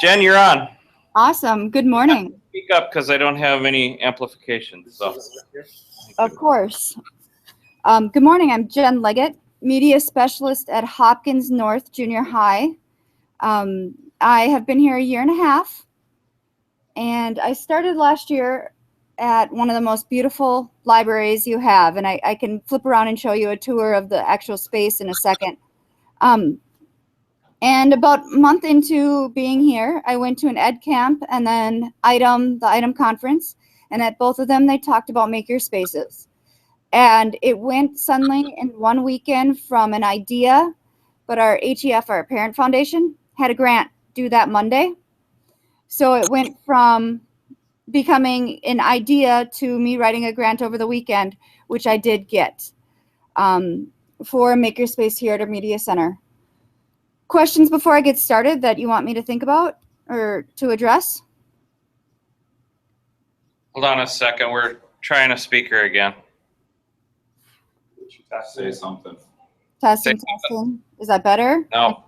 Jen, you're on. Awesome. Good morning. Speak up because I don't have any amplification. So. Of course. Good morning. I'm Jen Leggett, Media Specialist at Hopkins North Junior High. I have been here a year and a half, and I started last year at one of the most beautiful libraries you have, and I can flip around and show you a tour of the actual space in a second. And about a month into being here, I went to an ed camp and then the ITEM conference, and at both of them they talked about makerspaces. And it went suddenly in one weekend from an idea, but our HEF, our parent foundation, had a grant due that Monday. So it went from becoming an idea to me writing a grant over the weekend, which I did get for a makerspace here at our media center. Questions before I get started that you want me to think about or to address? Hold on a second. We're trying a speaker again. Say something. Testing. Is that better? No.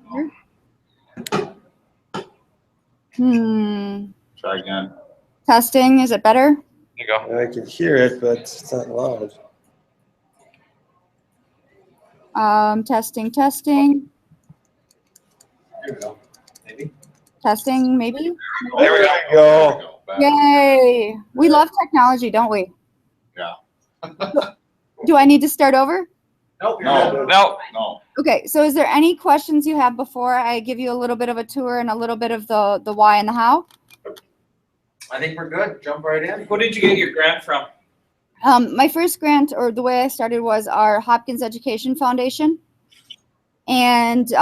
Try again. Testing. Is it better? There you go. I can hear it, but it's not loud. Testing. There we go. Maybe. Testing, maybe? There we go. Yay. We love technology, don't we? Yeah. Do I need to start over? No. Okay, so is there any questions you have before I give you a little bit of a tour and a little bit of the why and the how? I think we're good. Jump right in. Who did you get your grant from? My first grant, or the way I started, was our Hopkins Education Foundation. And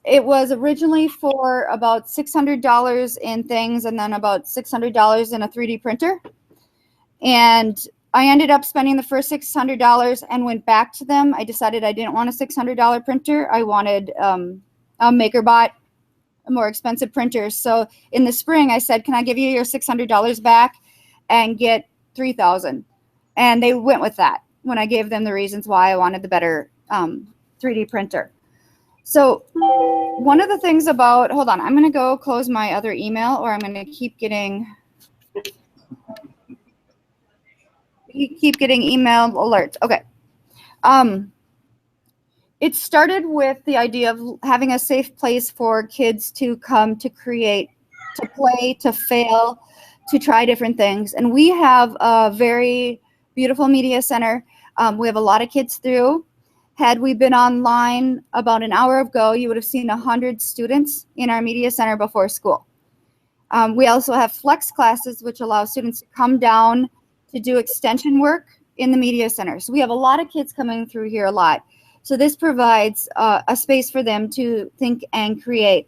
it was originally for about $600 in things and then about $600 in a 3D printer. And I ended up spending the first $600 and went back to them. I decided I didn't want a $600 printer. I wanted a MakerBot, a more expensive printer. So in the spring, I said, can I give you your $600 back and get $3,000? And they went with that when I gave them the reasons why I wanted the better 3D printer. So one of the things about, hold on, I'm going to go close my other email, or I'm going to keep getting email alerts. Okay. It started with the idea of having a safe place for kids to come, to create, to play, to fail, to try different things. And we have a very beautiful media center. We have a lot of kids through. Had we been online about an hour ago, you would have seen 100 students in our media center before school. We also have flex classes, which allow students to come down to do extension work in the media center. So we have a lot of kids coming through here a lot. So this provides a space for them to think and create.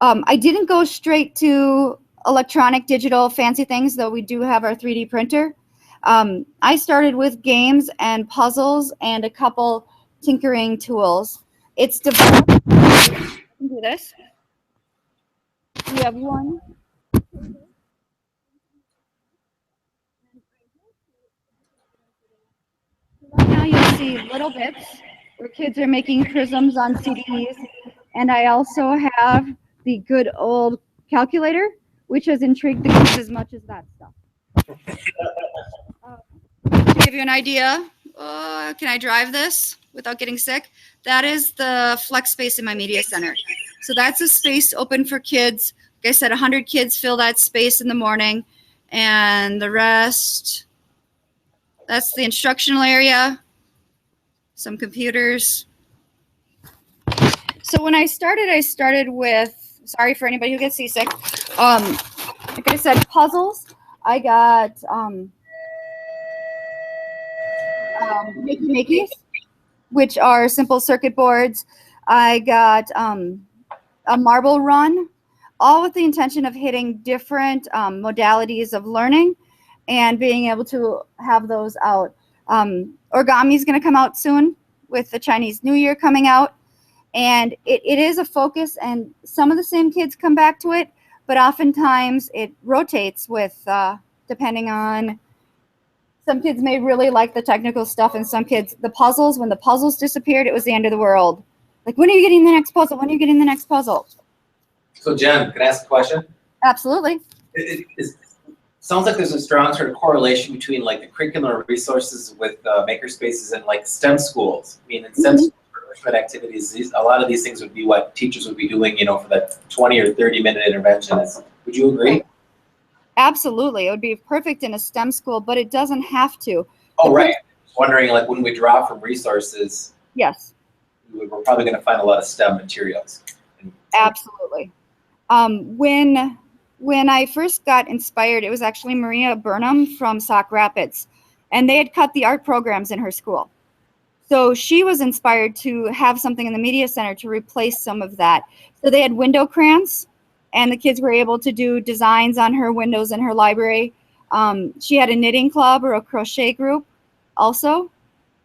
I didn't go straight to electronic, digital, fancy things, though we do have our 3D printer. I started with games and puzzles and a couple tinkering tools. It's developed. Do this. We have one. Right now you'll see little bits where kids are making prisms on CDs. And I also have the good old calculator, which has intrigued the kids as much as that stuff. To give you an idea, can I drive this without getting sick? That is the flex space in my media center. So that's a space open for kids. Like I said, 100 kids fill that space in the morning, and the rest, that's the instructional area, some computers. So when I started with, sorry for anybody who gets seasick, like I said, puzzles. I got Makey, which are simple circuit boards. I got a marble run, all with the intention of hitting different modalities of learning and being able to have those out. Origami is going to come out soon with the Chinese New Year coming out. And it is a focus, and some of the same kids come back to it, but oftentimes it rotates with, depending on, some kids may really like the technical stuff, and some kids, the puzzles, when the puzzles disappeared, it was the end of the world. Like, when are you getting the next puzzle? When are you getting the next puzzle? So Jen, can I ask a question? Absolutely. Sounds like there's a strong sort of correlation between like the curricular resources with makerspaces and like STEM schools. I mean, in STEM schools, enrichment activities, a lot of these things would be what teachers would be doing, for that 20 or 30-minute intervention. Would you agree? Absolutely. It would be perfect in a STEM school, but it doesn't have to. Oh, right. Wondering, like, when we draw from resources, Yes. we're probably going to find a lot of STEM materials. Absolutely. When I first got inspired, it was actually Maria Burnham from Sauk Rapids, and they had cut the art programs in her school. So she was inspired to have something in the media center to replace some of that. So they had window crayons, and the kids were able to do designs on her windows in her library. She had a knitting club or a crochet group also,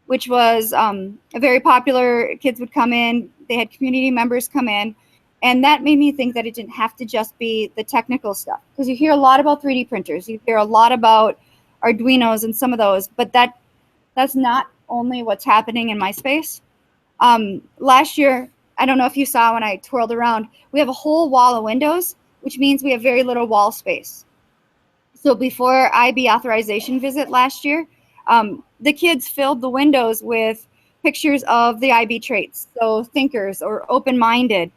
which was a very popular. Kids would come in. They had community members come in. And that made me think that it didn't have to just be the technical stuff. Because you hear a lot about 3D printers. You hear a lot about Arduinos and some of those. But that's not only what's happening in my space. Last year, I don't know if you saw when I twirled around, we have a whole wall of windows, which means we have very little wall space. So before IB authorization visit last year, the kids filled the windows with pictures of the IB traits. So thinkers or open-minded.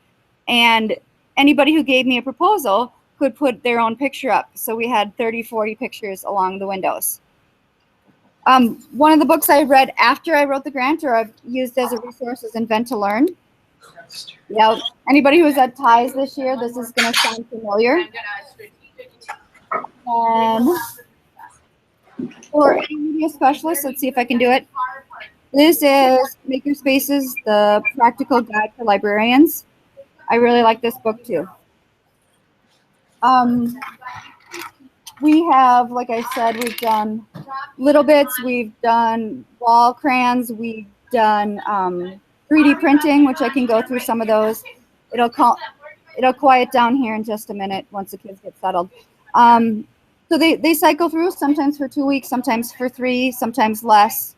And anybody who gave me a proposal could put their own picture up. So we had 30, 40 pictures along the windows. One of the books I read after I wrote the grant, or I've used as a resource, is Invent to Learn. Yeah, anybody who was at TIES this year, this is going to sound familiar. And for any media specialists, let's see if I can do it. This is Makerspaces, the Practical Guide for Librarians. I really like this book too. We have, like I said, we've done little bits. We've done wall crayons. We've done 3D printing, which I can go through some of those. It'll quiet down here in just a minute once the kids get settled. So they cycle through, sometimes for 2 weeks, sometimes for 3, sometimes less.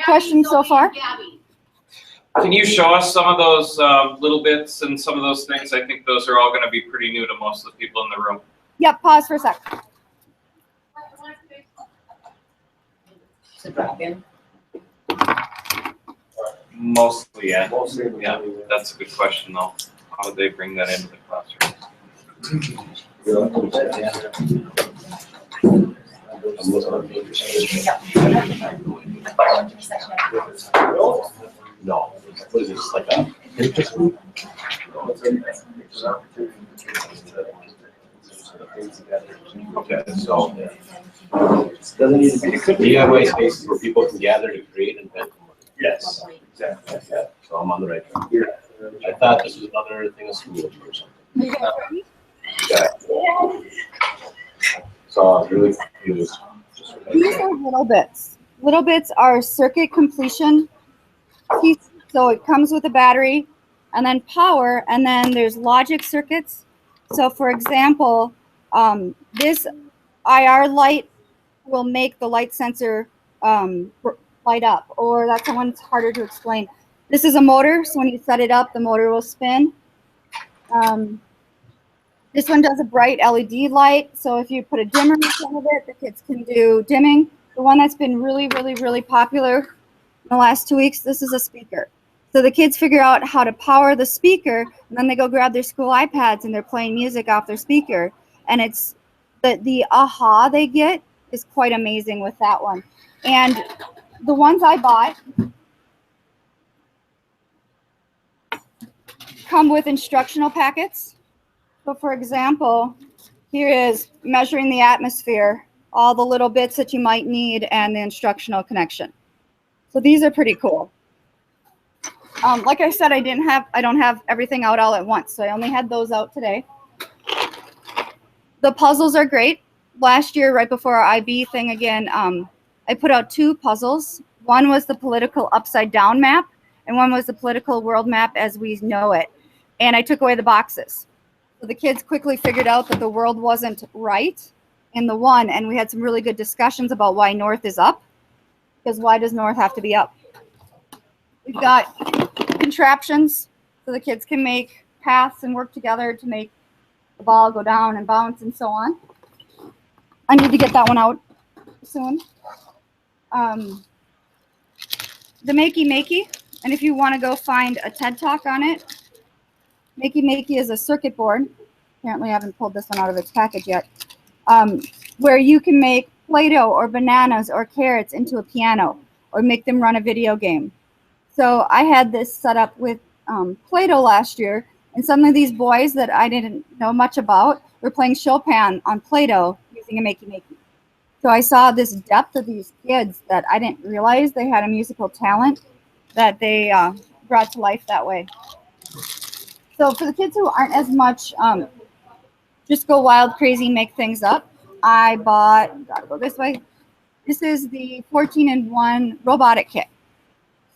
Questions so far? Can you show us some of those little bits and some of those things? I think those are all going to be pretty new to most of the people in the room. Yep, pause for a sec. Mostly, yeah. Yeah, that's a good question, though. How would they bring that into the classroom? No. What is this, like a interest group? Okay, so. DIY spaces where people can gather to create and invent. Yes, exactly. Yeah, so I'm on the right track. I thought this was another thing of school or something. Yeah. So I was really confused. These are little bits. Little bits are circuit completion pieces. So it comes with a battery and then power, and then there's logic circuits. So for example, this IR light will make the light sensor light up, or that's the one that's harder to explain. This is a motor, so when you set it up, the motor will spin. This one does a bright LED light, so if you put a dimmer in front of it, the kids can do dimming. The one that's been really, really, really popular in the last 2 weeks, this is a speaker. So the kids figure out how to power the speaker, and then they go grab their school iPads and they're playing music off their speaker. And it's the aha they get is quite amazing with that one. And the ones I bought come with instructional packets. So for example, here is measuring the atmosphere, all the little bits that you might need, and the instructional connection. So these are pretty cool. Like I said, I don't have everything out all at once, so I only had those out today. The puzzles are great. Last year, right before our IB thing again, I put out 2 puzzles. One was the political upside down map, and one was the political world map as we know it. And I took away the boxes. So the kids quickly figured out that the world wasn't right in the one, and we had some really good discussions about why north is up, because why does north have to be up? We've got contraptions so the kids can make paths and work together to make the ball go down and bounce and so on. I need to get that one out soon. The Makey Makey, and if you want to go find a TED Talk on it, Makey Makey is a circuit board. Apparently I haven't pulled this one out of its package yet. Where you can make Play-Doh or bananas or carrots into a piano or make them run a video game. So I had this set up with Play-Doh last year, and some of these boys that I didn't know much about were playing Chopin on Play-Doh using a Makey Makey. So I saw this depth of these kids that I didn't realize they had a musical talent that they brought to life that way. So for the kids who aren't as much just go wild, crazy, make things up, I bought, gotta go this way, this is the 14-in-1 robotic kit.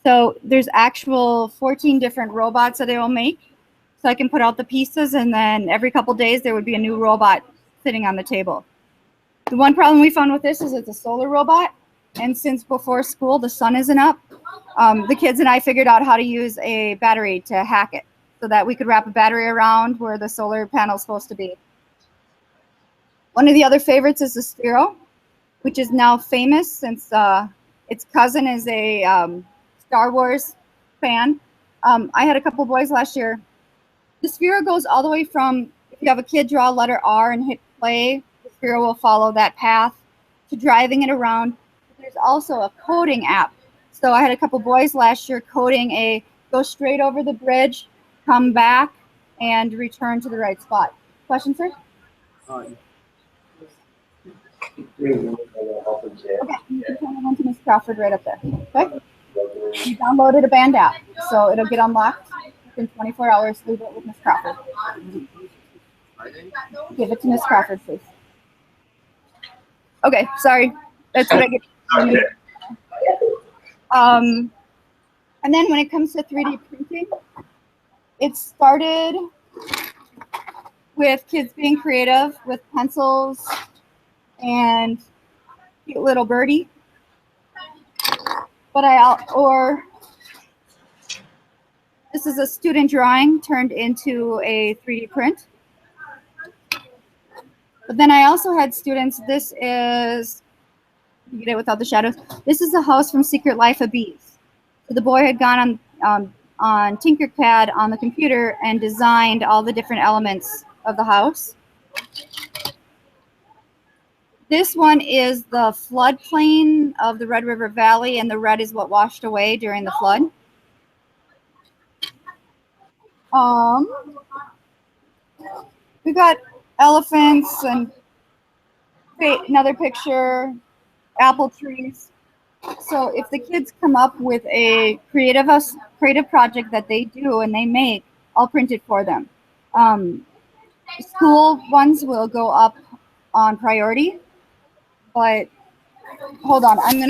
So there's actual 14 different robots that it will make. So I can put out the pieces, and then every couple days there would be a new robot sitting on the table. The one problem we found with this is it's a solar robot, and since before school the sun isn't up, the kids and I figured out how to use a battery to hack it so that we could wrap a battery around where the solar panel is supposed to be. One of the other favorites is the Sphero, which is now famous since its cousin is a Star Wars fan. I had a couple boys last year. The Sphero goes all the way from, if you have a kid draw a letter R and hit play, the Sphero will follow that path, to driving it around. There's also a coding app. So I had a couple boys last year coding a go straight over the bridge, come back, and return to the right spot. Question, sir? Okay, you can turn it on to Miss Crawford right up there. Okay? You downloaded a band app, so it'll get unlocked in 24 hours. Leave it with Miss Crawford. Give it to Miss Crawford, please. Okay, sorry. That's what I get. Okay. And then when it comes to 3D printing, it started with kids being creative with pencils and cute little birdie. But this is a student drawing turned into a 3D print. But then I also had students, this is, you get it without the shadows. This is a house from Secret Life of Bees. So the boy had gone on Tinkercad on the computer and designed all the different elements of the house. This one is the floodplain of the Red River Valley, and the red is what washed away during the flood. We got elephants and another picture, apple trees. So if the kids come up with a creative project that they do and they make, I'll print it for them. School ones will go up on priority, but hold on, I'm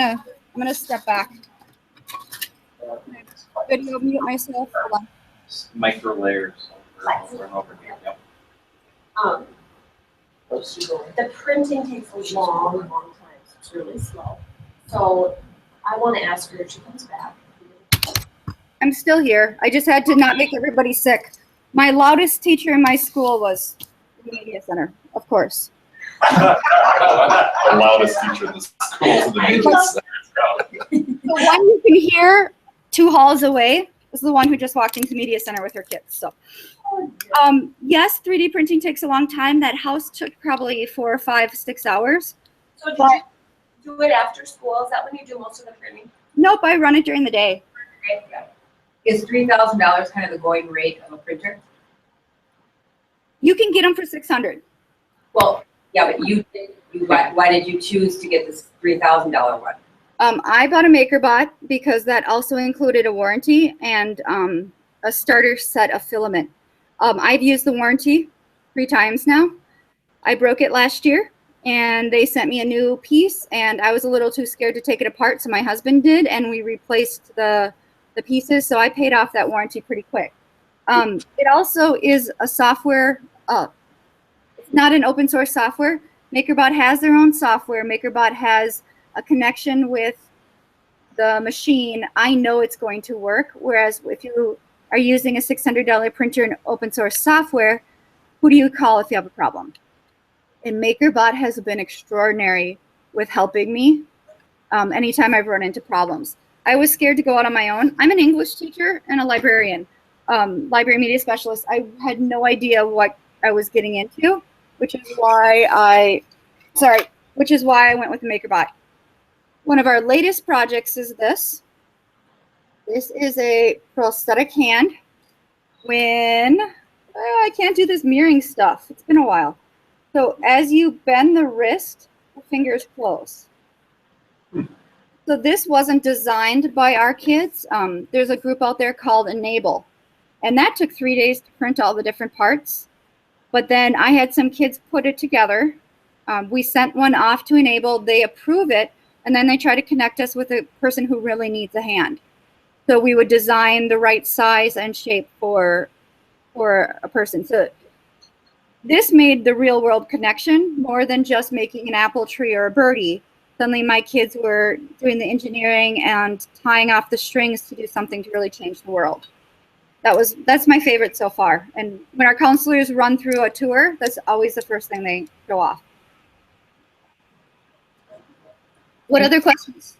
gonna step back. Video mute myself. Hold on. Micro layers over and over again. Yep. The printing takes a long time, so it's really slow. So I want to ask her if she comes back. I'm still here. I just had to not make everybody sick. My loudest teacher in my school was the media center, of course. The loudest teacher in the school to the media center. The one you can hear 2 halls away is the one who just walked into media center with her kids. So, yes, 3D printing takes a long time. That house took probably 4 or 5, 6 hours. So did you do it after school? Is that when you do most of the printing? Nope, I run it during the day. Right, yeah. Is $3,000 kind of the going rate of a printer? You can get them for $600. Well, yeah, but why did you choose to get this $3,000 one? I bought a MakerBot because that also included a warranty and a starter set of filament. I've used the warranty 3 times now. I broke it last year, and they sent me a new piece, and I was a little too scared to take it apart, so my husband did, and we replaced the pieces, so I paid off that warranty pretty quick. It also is a software. It's not an open source software. MakerBot has their own software. MakerBot has a connection with the machine. I know it's going to work, whereas if you are using a $600 printer and open source software, who do you call if you have a problem? And MakerBot has been extraordinary with helping me anytime I've run into problems. I was scared to go out on my own. I'm an English teacher and a librarian, library media specialist. I had no idea what I was getting into, which is why I went with the MakerBot. One of our latest projects is this. This is a prosthetic hand. I can't do this mirroring stuff. It's been a while. So as you bend the wrist, the fingers close. So this wasn't designed by our kids. There's a group out there called Enable. And that took 3 days to print all the different parts. But then I had some kids put it together. We sent one off to Enable. They approve it. And then they try to connect us with a person who really needs a hand. So we would design the right size and shape for a person. So this made the real world connection more than just making an apple tree or a birdie. Suddenly my kids were doing the engineering and tying off the strings to do something to really change the world. That's my favorite so far. And when our counselors run through a tour, that's always the first thing they show off. What other questions?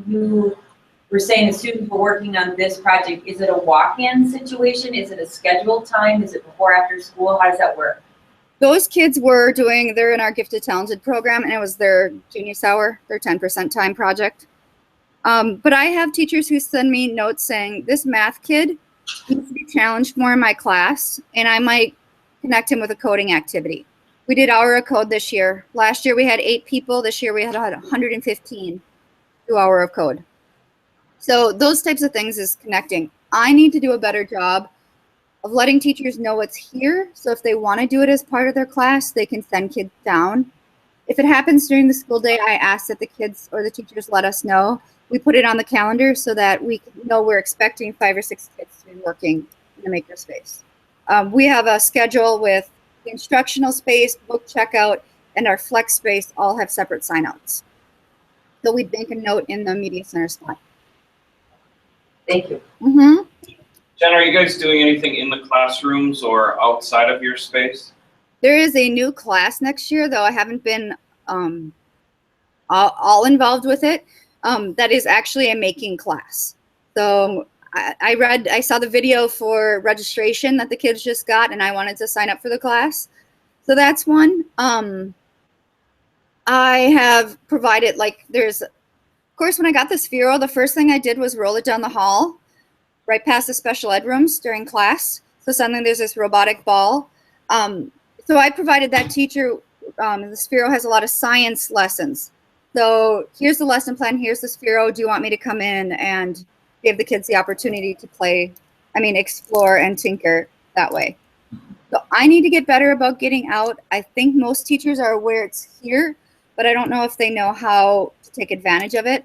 You were saying the students were working on this project. Is it a walk-in situation? Is it a scheduled time? Is it before, after school? How does that work? Those kids they're in our Gifted Talented program, and it was their Genius Hour, their 10% time project. But I have teachers who send me notes saying, this math kid needs to be challenged more in my class, and I might connect him with a coding activity. We did Hour of Code this year. Last year we had 8 people. This year we had 115 do Hour of Code. So those types of things is connecting. I need to do a better job of letting teachers know what's here. So if they want to do it as part of their class, they can send kids down. If it happens during the school day, I ask that the kids or the teachers let us know. We put it on the calendar so that we know we're expecting 5 or 6 kids to be working in the makerspace. We have a schedule with the instructional space, book checkout, and our flex space all have separate signouts. So we make a note in the media center spot. Thank you. Mm-hmm. Jen, are you guys doing anything in the classrooms or outside of your space? There is a new class next year, though I haven't been all involved with it. That is actually a making class. So I saw the video for registration that the kids just got, and I wanted to sign up for the class. So that's one. I have provided, of course, when I got the Sphero, the first thing I did was roll it down the hall, right past the special ed rooms during class. So suddenly there's this robotic ball. So I provided that teacher, the Sphero has a lot of science lessons. So here's the lesson plan, here's the Sphero. Do you want me to come in and give the kids the opportunity to explore and tinker that way? So I need to get better about getting out. I think most teachers are aware it's here, but I don't know if they know how to take advantage of it.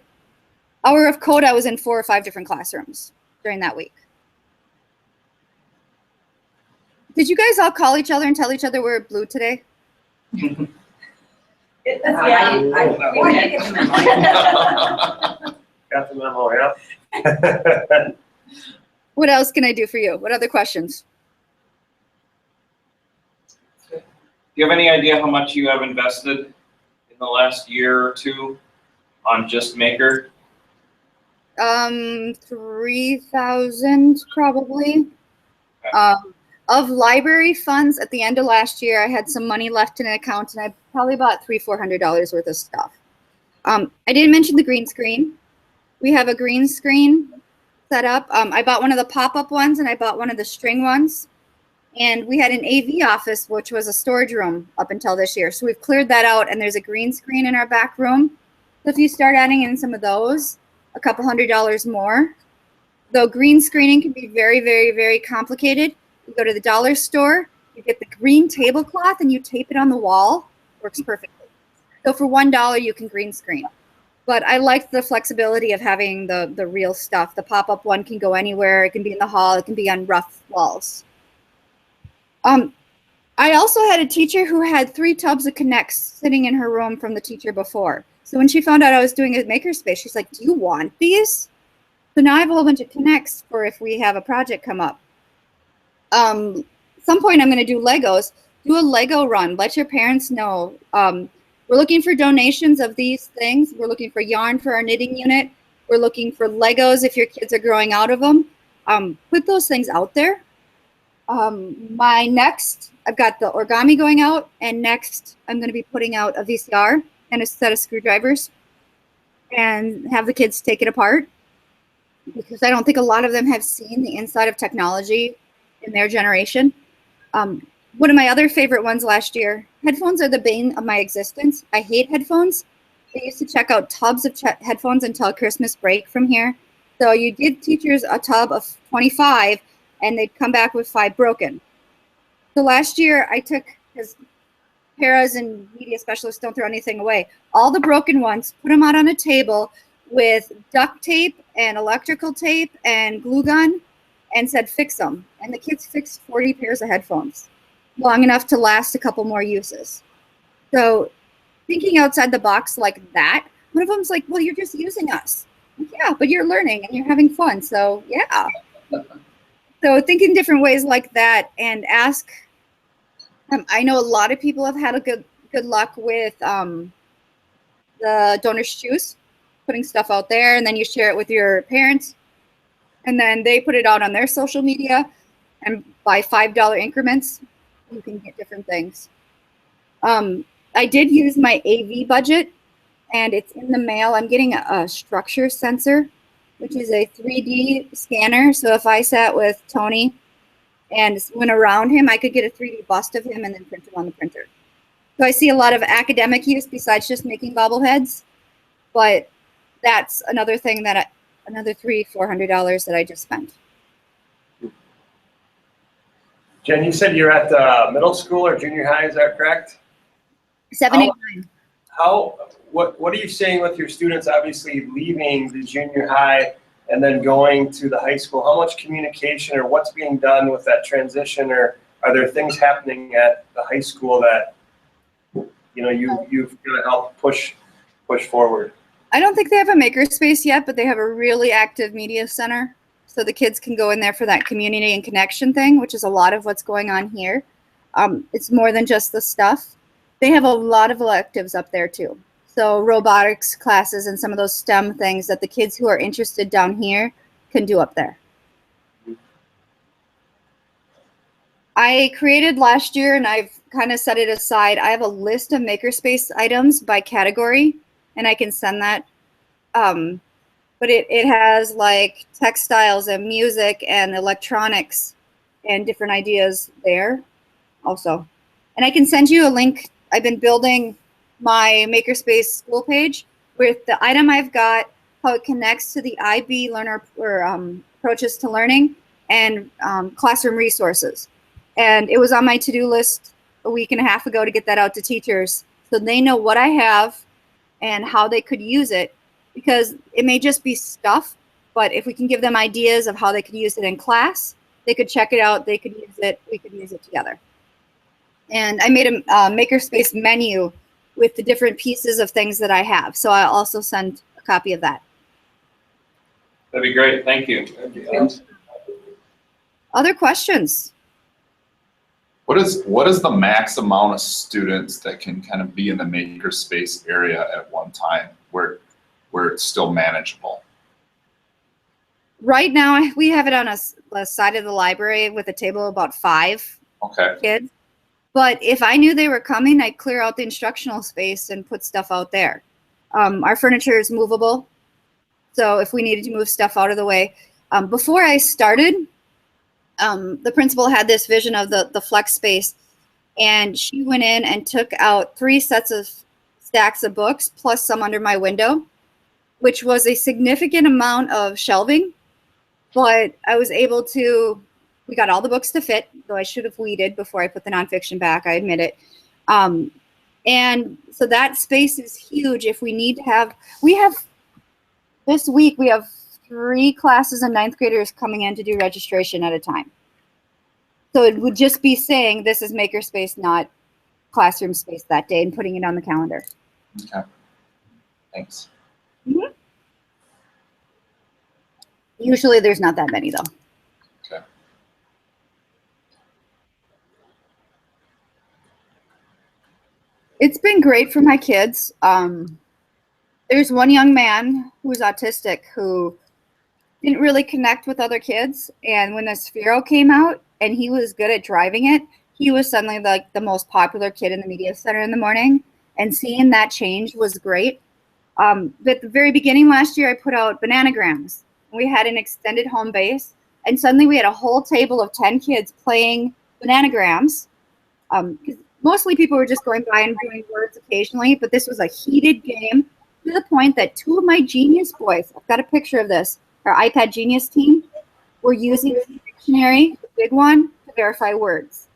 Hour of Code, I was in 4 or 5 different classrooms during that week. Did you guys all call each other and tell each other we're blue today? Got the memo, yeah. What else can I do for you? What other questions? Do you have any idea how much you have invested in the last year or two on just Maker? 3,000 probably. Okay. Of library funds at the end of last year, I had some money left in an account, and I probably bought $300-400 worth of stuff. I didn't mention the green screen. We have a green screen set up. I bought one of the pop-up ones, and I bought one of the string ones. And we had an AV office, which was a storage room up until this year. So we've cleared that out, and there's a green screen in our back room. So if you start adding in some of those, a couple $100 more. Though green screening can be very, very, very complicated. You go to the dollar store, you get the green tablecloth, and you tape it on the wall. Works perfectly. So for $1, you can green screen. But I like the flexibility of having the real stuff. The pop-up one can go anywhere. It can be in the hall. It can be on rough walls. I also had a teacher who had 3 tubs of Connects sitting in her room from the teacher before. So when she found out I was doing a makerspace, she's like, do you want these? So now I have a whole bunch of connects for if we have a project come up. Some point I'm going to do Legos. Do a Lego run. Let your parents know. We're looking for donations of these things. We're looking for yarn for our knitting unit. We're looking for Legos if your kids are growing out of them. Put those things out there. I've got the origami going out, and next I'm going to be putting out a VCR and a set of screwdrivers and have the kids take it apart, because I don't think a lot of them have seen the inside of technology in their generation. One of my other favorite ones last year, headphones are the bane of my existence. I hate headphones. I used to check out tubs of headphones until Christmas break from here. So you give teachers a tub of 25 and they'd come back with 5 broken. So last year I took, because paras and media specialists don't throw anything away, all the broken ones, put them out on a table with duct tape and electrical tape and glue gun, and said fix them. And the kids fixed 40 pairs of headphones, long enough to last a couple more uses. So thinking outside the box like that, one of them's like, well, you're just using us. Like, yeah, but you're learning and you're having fun. So yeah. So thinking different ways like that, and ask, I know a lot of people have had a good luck with the donor's choose, putting stuff out there, and then you share it with your parents, and then they put it out on their social media, and by $5 increments, you can get different things. I did use my AV budget, and it's in the mail. I'm getting a structure sensor, which is a 3D scanner. So if I sat with Tony and went around him, I could get a 3D bust of him and then print him on the printer. So I see a lot of academic use besides just making bobbleheads, but that's another thing that another $300-400 that I just spent. Jen, you said you're at middle school or junior high, is that correct? 7, 8, 9. What are you saying with your students obviously leaving the junior high and then going to the high school? How much communication or what's being done with that transition, or are there things happening at the high school that you've got to help push forward? I don't think they have a makerspace yet, but they have a really active media center. So the kids can go in there for that community and connection thing, which is a lot of what's going on here. It's more than just the stuff. They have a lot of electives up there too. So robotics classes and some of those STEM things that the kids who are interested down here can do up there. I created last year, and I've kind of set it aside, I have a list of makerspace items by category, and I can send that. But it has like textiles and music and electronics and different ideas there also. And I can send you a link. I've been building my Makerspace school page with the item I've got, how it connects to the IB learner or approaches to learning, and classroom resources. And it was on my to-do list a week and a half ago to get that out to teachers so they know what I have and how they could use it, because it may just be stuff, but if we can give them ideas of how they could use it in class, they could check it out, they could use it, we could use it together. And I made a Makerspace menu with the different pieces of things that I have. So I'll also send a copy of that. That'd be great. Thank you. Other questions? What is the max amount of students that can kind of be in the makerspace area at one time where it's still manageable? Right now, we have it on a side of the library with a table of about 5 kids. But if I knew they were coming, I'd clear out the instructional space and put stuff out there. Our furniture is movable, so if we needed to move stuff out of the way. Before I started, the principal had this vision of the flex space, and she went in and took out 3 sets of stacks of books plus some under my window, which was a significant amount of shelving, but I was able to, we got all the books to fit, though I should have weeded before I put the nonfiction back, I admit it. And so that space is huge. If we need to have, this week we have 3 classes of 9th graders coming in to do registration at a time. So it would just be saying this is makerspace, not classroom space that day, and putting it on the calendar. Okay, thanks. Mm-hmm. Usually there's not that many though. Okay. It's been great for my kids. There's one young man who's autistic who didn't really connect with other kids. And when the Sphero came out and he was good at driving it, he was suddenly like the most popular kid in the media center in the morning. And seeing that change was great. But at the very beginning last year, I put out bananagrams. We had an extended home base, and suddenly we had a whole table of 10 kids playing bananagrams. Because mostly people were just going by and doing words occasionally, but this was a heated game to the point that 2 of my Genius boys, I've got a picture of this, our iPad Genius team, were using the dictionary, the big one, to verify words.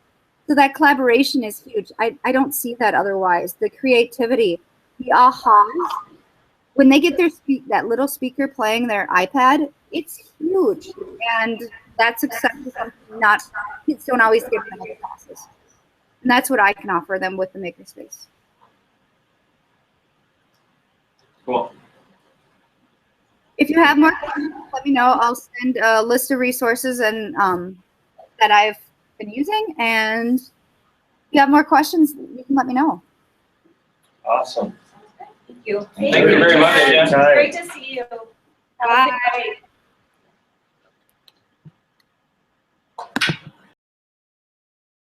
So that collaboration is huge. I don't see that otherwise. The creativity, the ahas, when they get their that little speaker playing their iPad, it's huge. And that's exactly something not kids don't always get in other classes. And that's what I can offer them with the Makerspace. Cool. If you have more questions, let me know. I'll send a list of resources and that I've been using. And if you have more questions, you can let me know. Awesome. Thank you. Thank you very much. Appreciate your Yeah. time. Great to see you. Have a good night.